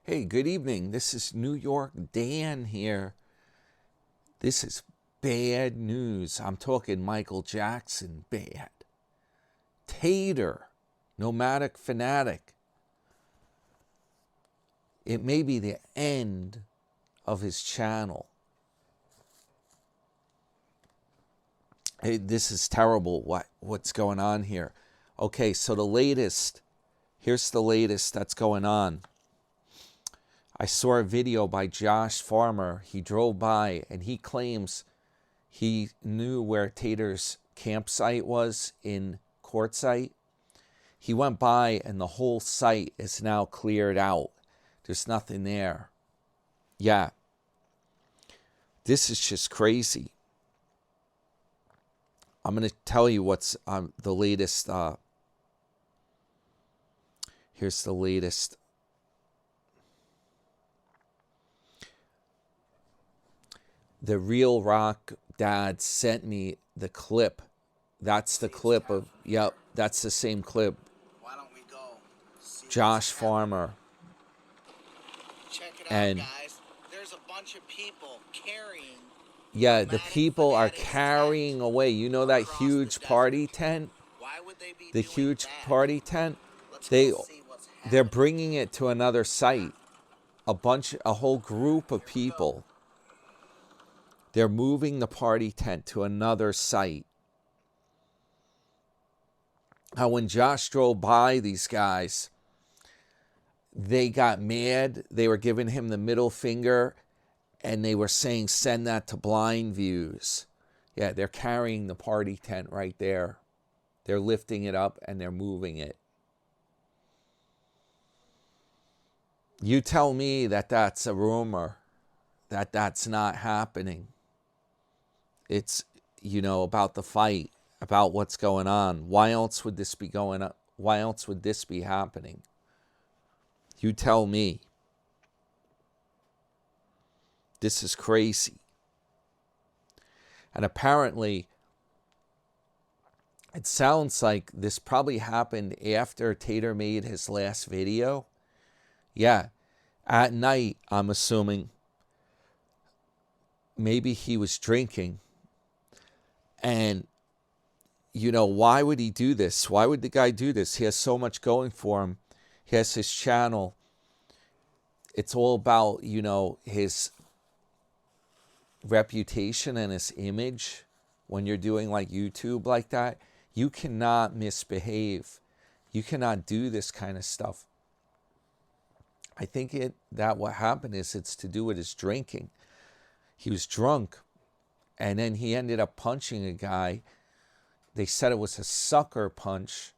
Hey, good evening. This is New York Dan here. This is bad news. I'm talking Michael Jackson bad. Tater, Nomadic, Fanatic. It may be the end of his channel. Hey, this is terrible. What's going on here? Okay, so here's the latest that's going on. I saw a video by Josh Farmer. He drove by and he claims he knew where Tater's campsite was in Quartzsite. He went by and the whole site is now cleared out. There's nothing there. Yeah. This is just crazy. I'm going to tell you what's the latest. Here's the latest. The Real Rock Dad sent me the clip. That's the clip of, yep, that's the same clip. Why don't we go see Josh Farmer. Check it And out, guys. There's a bunch of people carrying. yeah, the people are carrying away. You know that huge party tent? Why would they be The doing huge that? party tent? Let's They go see what's they're happening. bringing it to another site. A whole group of people. They're moving the party tent to another site. Now, when Josh drove by these guys, they got mad. They were giving him the middle finger, and they were saying, send that to Blindviews. Yeah, they're carrying the party tent right there. They're lifting it up, and they're moving it. You tell me that that's a rumor, that that's not happening. It's, about the fight, about what's going on. Why else would this be going on? Why else would this be happening? You tell me. This is crazy. And apparently, it sounds like this probably happened after Tater made his last video. Yeah, at night, I'm assuming, maybe he was drinking. And, why would he do this? Why would the guy do this? He has so much going for him. He has his channel. It's all about, his reputation and his image. When you're doing like YouTube like that, you cannot misbehave. You cannot do this kind of stuff. I think that what happened is it's to do with his drinking. He was drunk, and then he ended up punching a guy. They said it was a sucker punch.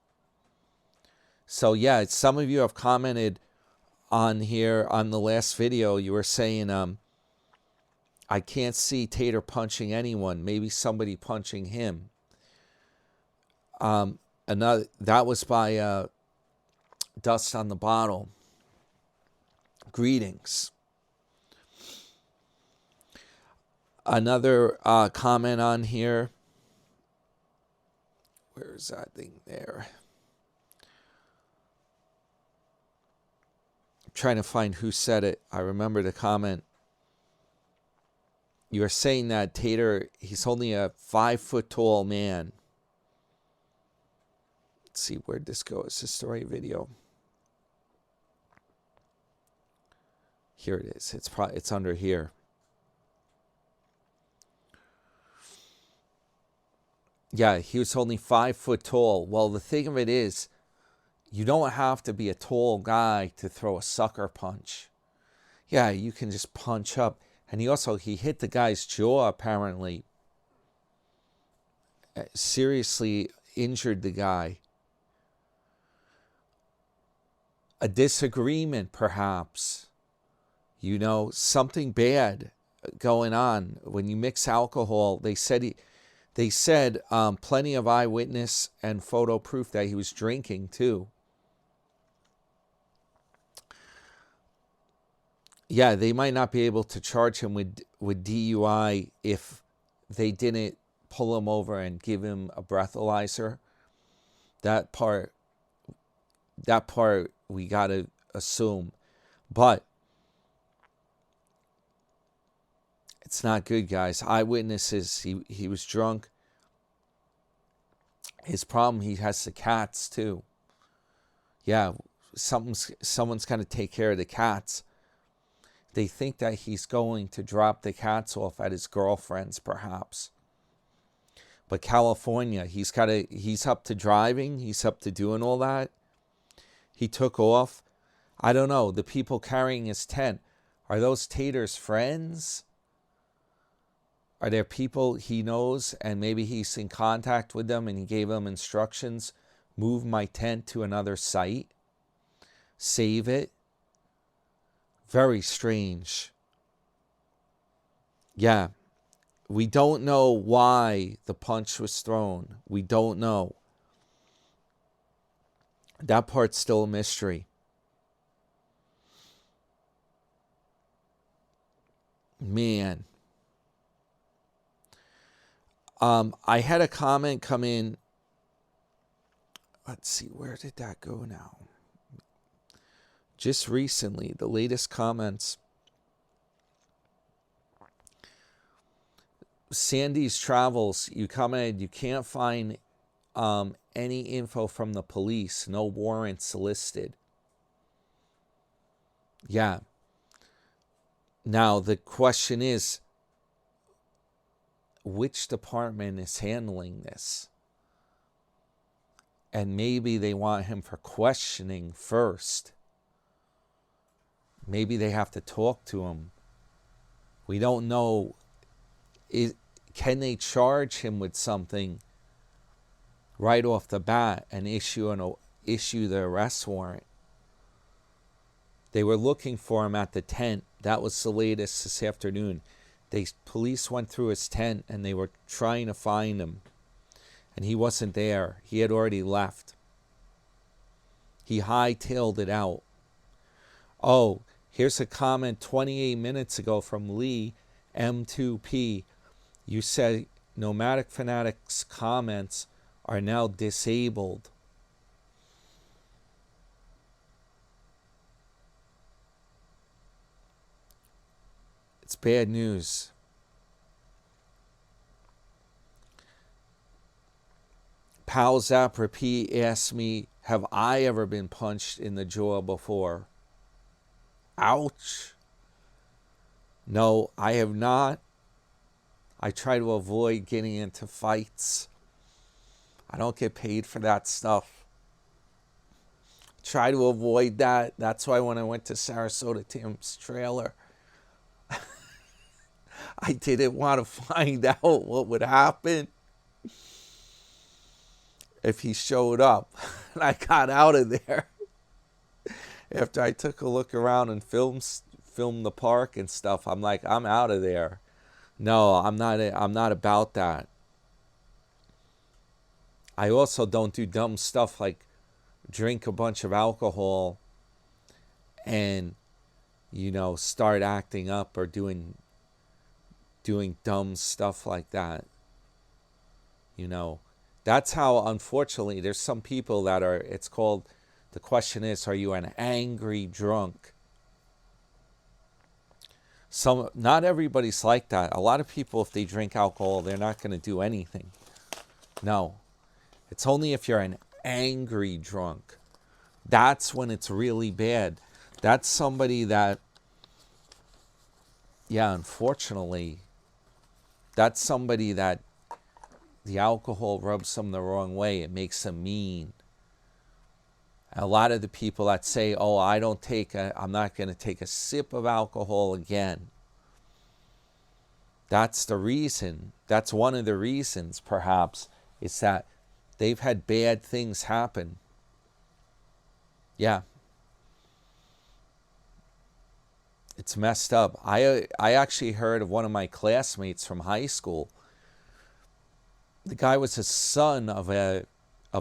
So yeah, some of you have commented on here on the last video. You were saying, I can't see Tater punching anyone. Maybe somebody punching him. That was by Dust on the Bottle. Greetings. Another comment on here. Where is that thing there? I'm trying to find who said it. I remember the comment. You are saying that Tater, he's only a 5 foot tall man. Let's see, where'd this go? Is this the right video? Here it is. It's under here. Yeah, he was only 5 foot tall. Well, the thing of it is, you don't have to be a tall guy to throw a sucker punch. Yeah, you can just punch up. And he hit the guy's jaw, apparently. Seriously injured the guy. A disagreement, perhaps. Something bad going on. When you mix alcohol, they said plenty of eyewitness and photo proof that he was drinking too. Yeah, they might not be able to charge him with DUI if they didn't pull him over and give him a breathalyzer. That part we got to assume. But It's not good, guys. Eyewitnesses, he was drunk. His problem, he has the cats too. Yeah, someone's got to take care of the cats. They think that he's going to drop the cats off at his girlfriend's, perhaps. But California, he's up to driving. He's up to doing all that. He took off. I don't know. The people carrying his tent, are those Tater's friends? Are there people he knows and maybe he's in contact with them and he gave them instructions? Move my tent to another site. Save it. Very strange. Yeah. We don't know why the punch was thrown. We don't know. That part's still a mystery. Man. I had a comment come in. Let's see, where did that go now? Just recently, the latest comments. Sandy's Travels, you commented you can't find any info from the police. No warrants listed. Yeah. Now, the question is, which department is handling this? And maybe they want him for questioning first. Maybe they have to talk to him. We don't know. Can they charge him with something right off the bat and issue the arrest warrant? They were looking for him at the tent. That was the latest this afternoon. Police went through his tent and they were trying to find him. And he wasn't there. He had already left. He hightailed it out. Oh, here's a comment 28 minutes ago from Lee M2P. You said Nomadic Fanatic's comments are now disabled. It's bad news. Pal Zap Repeat asked me, have I ever been punched in the jaw before? Ouch. No, I have not. I try to avoid getting into fights. I don't get paid for that stuff. Try to avoid that. That's why when I went to Sarasota Tim's trailer, I didn't want to find out what would happen if he showed up. And I got out of there after I took a look around and filmed the park and stuff. I'm like, I'm out of there. No, I'm not about that. I also don't do dumb stuff like drink a bunch of alcohol and, start acting up or doing dumb stuff like that. That's how, unfortunately, there's some people that are, the question is, are you an angry drunk? Not everybody's like that. A lot of people, if they drink alcohol, they're not going to do anything. No. It's only if you're an angry drunk. That's when it's really bad. That's somebody that, unfortunately, that's somebody that the alcohol rubs them the wrong way. It makes them mean. A lot of the people that say, oh, I'm not going to take a sip of alcohol again. That's the reason. That's one of the reasons, perhaps, is that they've had bad things happen. Yeah. It's messed up. I actually heard of one of my classmates from high school. The guy was the son of a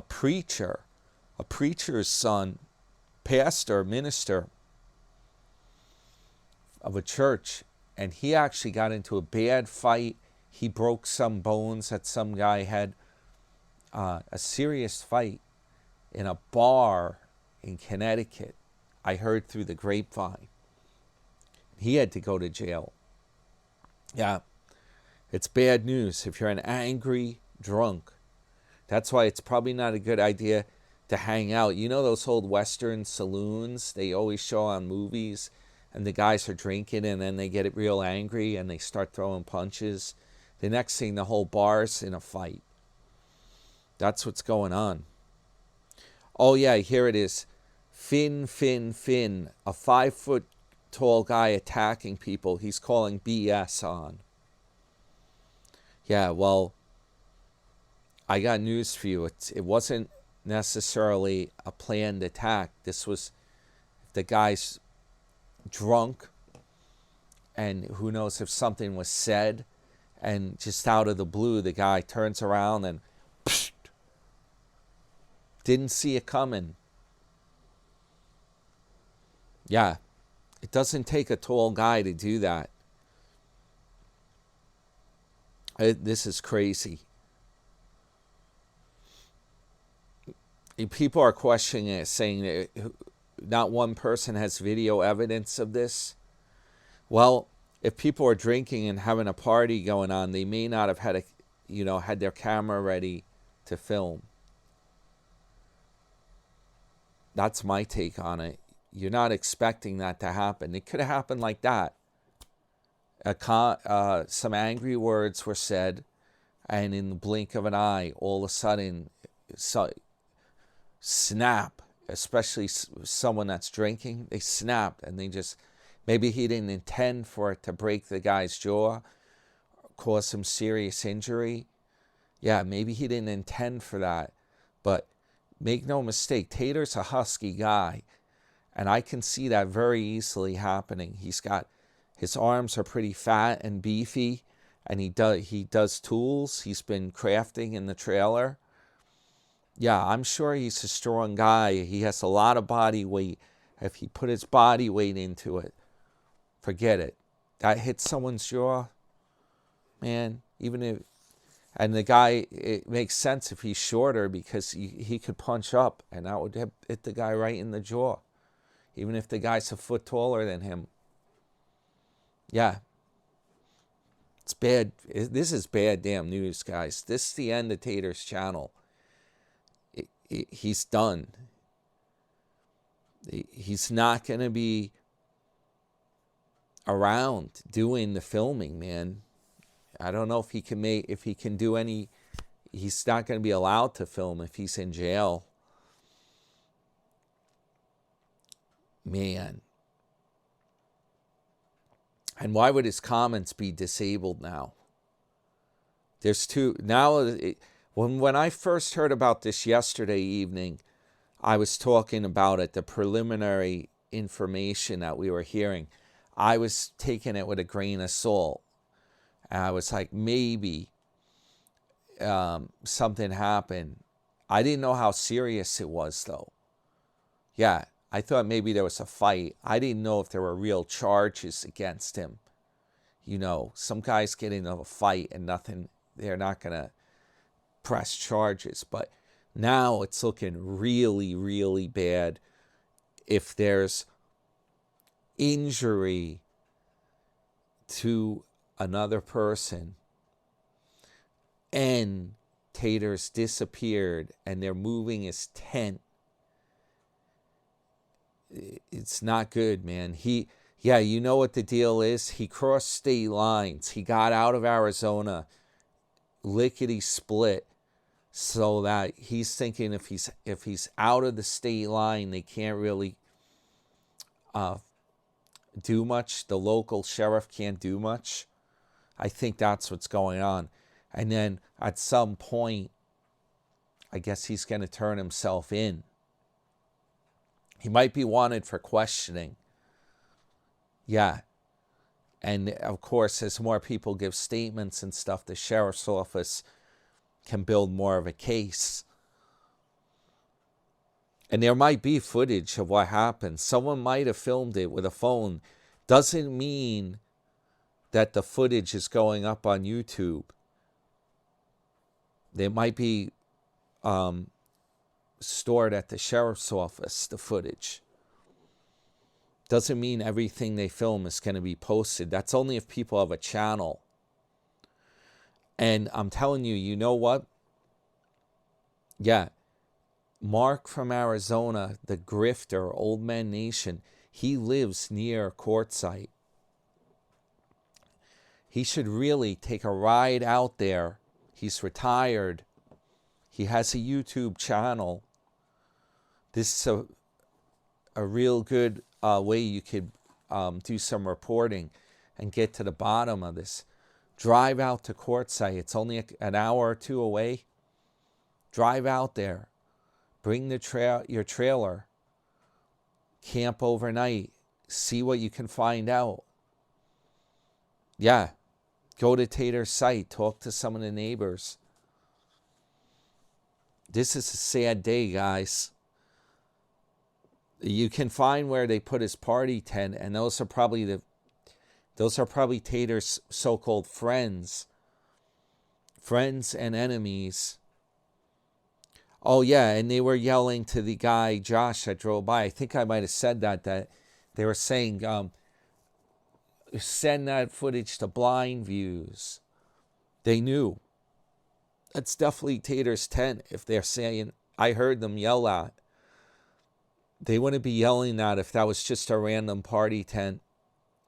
preacher. A preacher's son, pastor, minister of a church, and he actually got into a bad fight. He broke some bones that some guy had. A serious fight in a bar in Connecticut. I heard through the grapevine. He had to go to jail. Yeah, it's bad news if you're an angry drunk. That's why it's probably not a good idea to hang out. You know those old Western saloons they always show on movies, and the guys are drinking and then they get real angry and they start throwing punches. The next thing, the whole bar's in a fight. That's what's going on. Oh yeah, here it is. Finn. A 5 foot tall guy attacking people. He's calling BS on. Yeah, well, I got news for you. It wasn't necessarily a planned attack. This was the guy's drunk, and who knows if something was said, and just out of the blue, the guy turns around and psh, didn't see it coming. Yeah, it doesn't take a tall guy to do that. This is crazy. People are questioning it, saying that not one person has video evidence of this. Well, if people are drinking and having a party going on, they may not have had their camera ready to film. That's my take on it. You're not expecting that to happen. It could have happened like that. Some angry words were said, and in the blink of an eye, all of a sudden, snap. Especially someone that's drinking, they snapped, and they just, maybe he didn't intend for it to break the guy's jaw, cause some serious injury. Yeah, maybe he didn't intend for that, but make no mistake, Tater's a husky guy, and I can see that very easily happening. His arms are pretty fat and beefy, and he does tools. He's been crafting in the trailer. Yeah, I'm sure he's a strong guy. He has a lot of body weight. If he put his body weight into it, forget it. That hits someone's jaw, man. And the guy, it makes sense if he's shorter, because he could punch up and that would hit the guy right in the jaw, even if the guy's a foot taller than him. Yeah, it's bad. This is bad damn news, guys. This is the end of Tater's channel. He's done. He's not going to be around doing the filming, man. I don't know if he can do any. He's not going to be allowed to film if he's in jail. Man. And why would his comments be disabled now? There's two now. When I first heard about this yesterday evening, I was talking about it, the preliminary information that we were hearing. I was taking it with a grain of salt. And I was like, maybe something happened. I didn't know how serious it was, though. Yeah, I thought maybe there was a fight. I didn't know if there were real charges against him. You know, some guys get into a fight and nothing, they're not going to press charges. But now it's looking really, really bad. If there's injury to another person and Tater's disappeared and they're moving his tent, it's not good, man. Yeah, you know what the deal is? He crossed state lines. He got out of Arizona, lickety split, so that he's thinking if he's out of the state line, they can't really do much. The local sheriff can't do much. I think that's what's going on. And then at some point, I guess he's going to turn himself in. He might be wanted for questioning. Yeah. And of course, as more people give statements and stuff, the sheriff's office can build more of a case. And there might be footage of what happened. Someone might have filmed it with a phone. Doesn't mean that the footage is going up on YouTube. They might be stored at the sheriff's office, the footage. Doesn't mean everything they film is going to be posted. That's only if people have a channel. And I'm telling you, you know what? Yeah, Mark from Arizona, the grifter, Old Man Nation, he lives near Quartzsite. He should really take a ride out there. He's retired. He has a YouTube channel. This is a real good way you could do some reporting and get to the bottom of this. Drive out to Quartzsite. It's only an hour or two away. Drive out there. Bring your trailer. Camp overnight. See what you can find out. Yeah. Go to Tater's site. Talk to some of the neighbors. This is a sad day, guys. You can find where they put his party tent, and those are probably Tater's so-called friends and enemies. Oh yeah, and they were yelling to the guy Josh that drove by. I think I might have said that they were saying, send that footage to Blindviews. They knew. That's definitely Tater's tent. If they're saying, I heard them yell at. They wouldn't be yelling that if that was just a random party tent.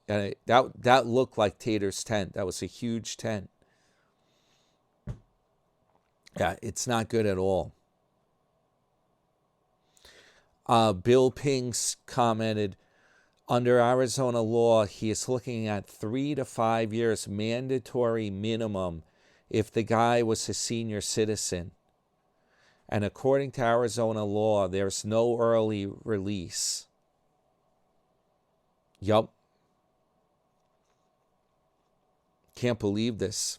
And that looked like Tater's tent. That was a huge tent. Yeah, it's not good at all. Bill Pinks commented, under Arizona law, he is looking at 3 to 5 years mandatory minimum if the guy was a senior citizen. And according to Arizona law, there's no early release. Yup. Can't believe this.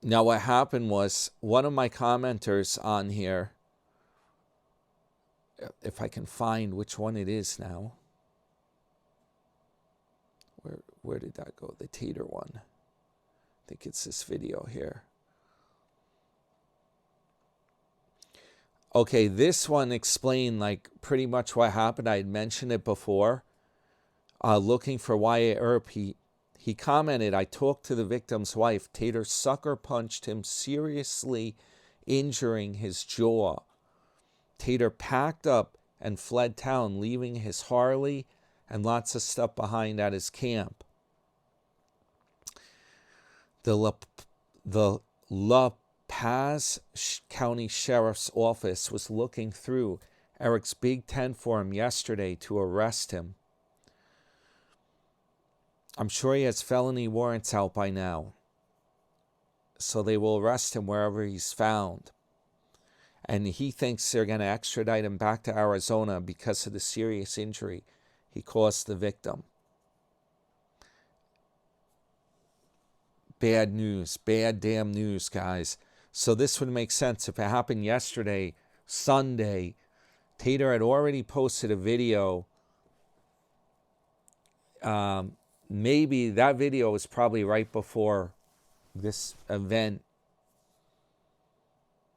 Now what happened was, one of my commenters on here, if I can find which one it is now. Where did that go? The Tater one. I think it's this video here. Okay, this one explained like pretty much what happened. I had mentioned it before. Looking for Wyatt Earp, he commented, I talked to the victim's wife. Tater sucker punched him, seriously injuring his jaw. Tater packed up and fled town, leaving his Harley and lots of stuff behind at his camp. The La Paz County Sheriff's Office was looking through Eric's big tent for him yesterday to arrest him. I'm sure he has felony warrants out by now, so they will arrest him wherever he's found. And he thinks they're going to extradite him back to Arizona because of the serious injury he caused the victim. Bad news, bad damn news, guys. So this would make sense. If it happened yesterday, Sunday, Tater had already posted a video. Maybe that video was probably right before this event.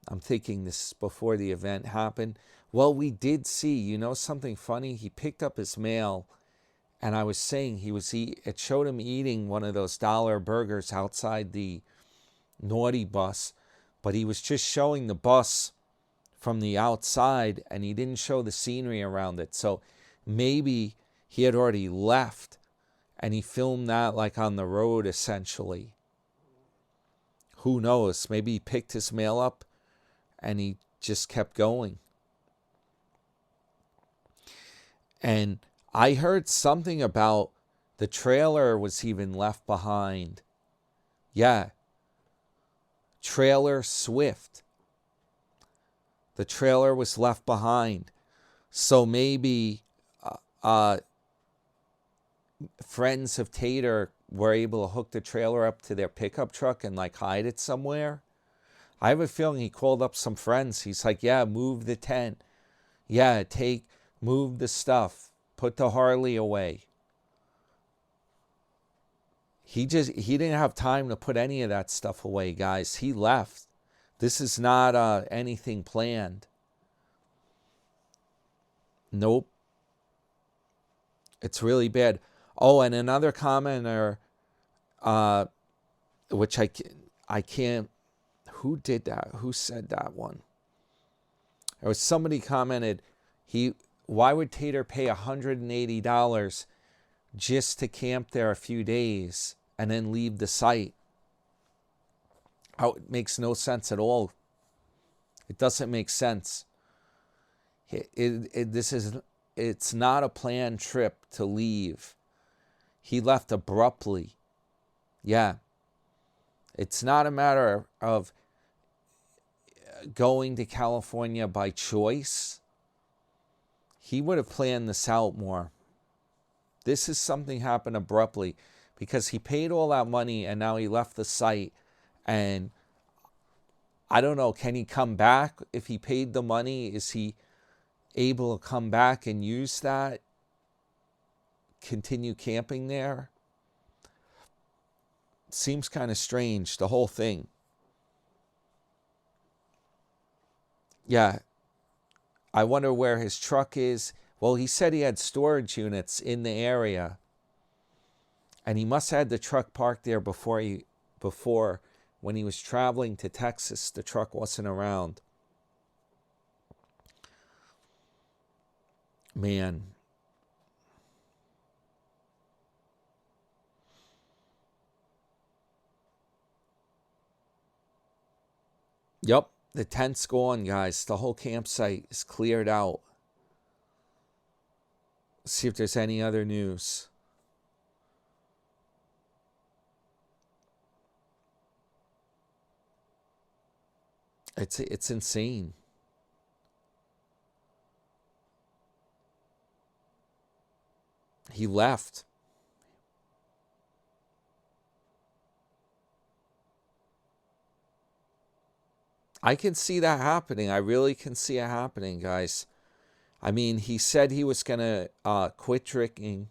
I'm thinking this is before the event happened. Well, we did see, you know something funny? He picked up his mail, and I was saying it showed him eating one of those dollar burgers outside the naughty bus, but he was just showing the bus from the outside, and he didn't show the scenery around it. So maybe he had already left, and he filmed that like on the road, essentially. Who knows? Maybe he picked his mail up, and he just kept going. And I heard something about the trailer was even left behind. Yeah. Trailer Swift. The trailer was left behind. So maybe friends of Tater were able to hook the trailer up to their pickup truck and like hide it somewhere. I have a feeling he called up some friends. He's like, yeah, move the tent. Yeah, move the stuff. Put the Harley away. He didn't have time to put any of that stuff away, guys. He left. This is not anything planned. Nope. It's really bad. Oh, and another commenter, which I can't, who did that? Who said that one? There was somebody commented, why would Tater pay $180 just to camp there a few days and then leave the site? It makes no sense at all. It doesn't make sense. It's not a planned trip to leave. He left abruptly. Yeah. It's not a matter of going to California by choice. He would have planned this out more. This is something happened abruptly because he paid all that money and now he left the site. And I don't know, can he come back if he paid the money? Is he able to come back and use that? Continue camping there? Seems kind of strange, the whole thing. Yeah. I wonder where his truck is. Well, he said he had storage units in the area. And he must have had the truck parked there before when he was traveling to Texas, the truck wasn't around. Man. Yep, the tent's gone, guys. The whole campsite is cleared out. Let's see if there's any other news. It's insane. He left. I can see that happening. I really can see it happening, guys. I mean, he said he was going to quit drinking.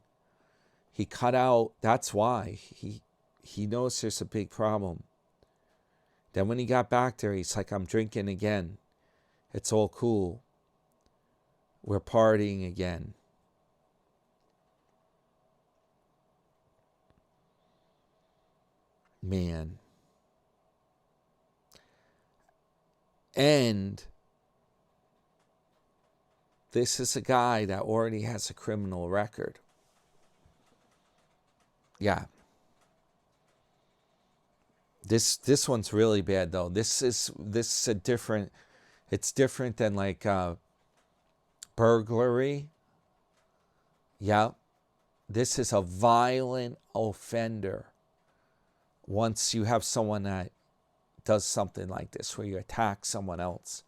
He cut out. That's why. He knows there's a big problem. Then when he got back there, he's like, I'm drinking again. It's all cool. We're partying again. Man. And this is a guy that already has a criminal record. Yeah. This one's really bad though. This is a different. It's different than like burglary. Yeah. This is a violent offender. Once you have someone that does something like this, where you attack someone else,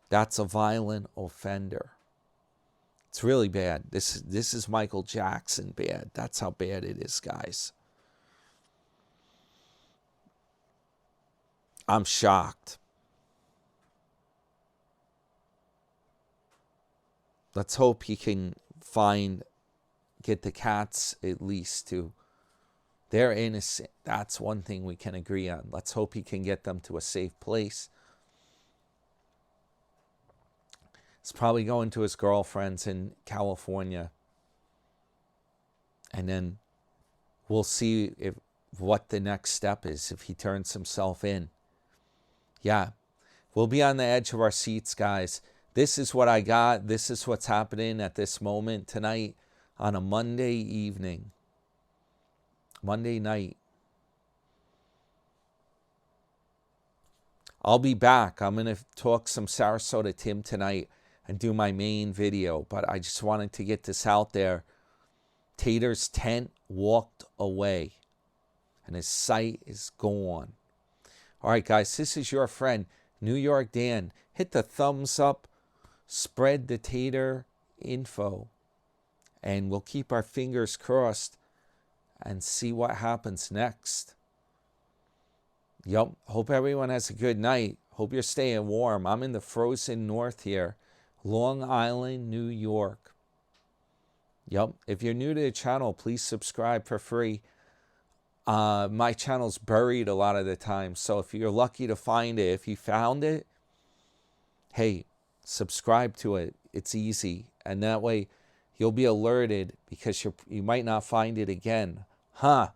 that's a violent offender. It's really bad. This is Michael Jackson bad. That's how bad it is, guys. I'm shocked. Let's hope he can get the cats at least to, they're innocent. That's one thing we can agree on. Let's hope he can get them to a safe place. He's probably going to his girlfriend's in California. And then we'll see what the next step is, if he turns himself in. Yeah, we'll be on the edge of our seats, guys. This is what I got. This is what's happening at this moment tonight on a Monday evening. Monday night. I'll be back. I'm going to talk some Sarasota Tim tonight and do my main video. But I just wanted to get this out there. Tater's tent walked away. And his site is gone. All right, guys, this is your friend, New York Dan. Hit the thumbs up. Spread the Tater info. And we'll keep our fingers crossed and see what happens next. Yep. Hope everyone has a good night. Hope you're staying warm. I'm in the frozen north here. Long Island, New York. Yep. If you're new to the channel, please subscribe for free. My channel's buried a lot of the time. So if you're lucky to find it, if you found it, hey, subscribe to it. It's easy. And that way you'll be alerted because you might not find it again. Huh?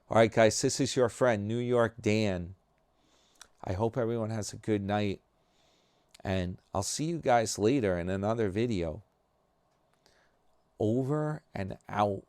All right, guys, this is your friend, New York Dan. I hope everyone has a good night. And I'll see you guys later in another video. Over and out.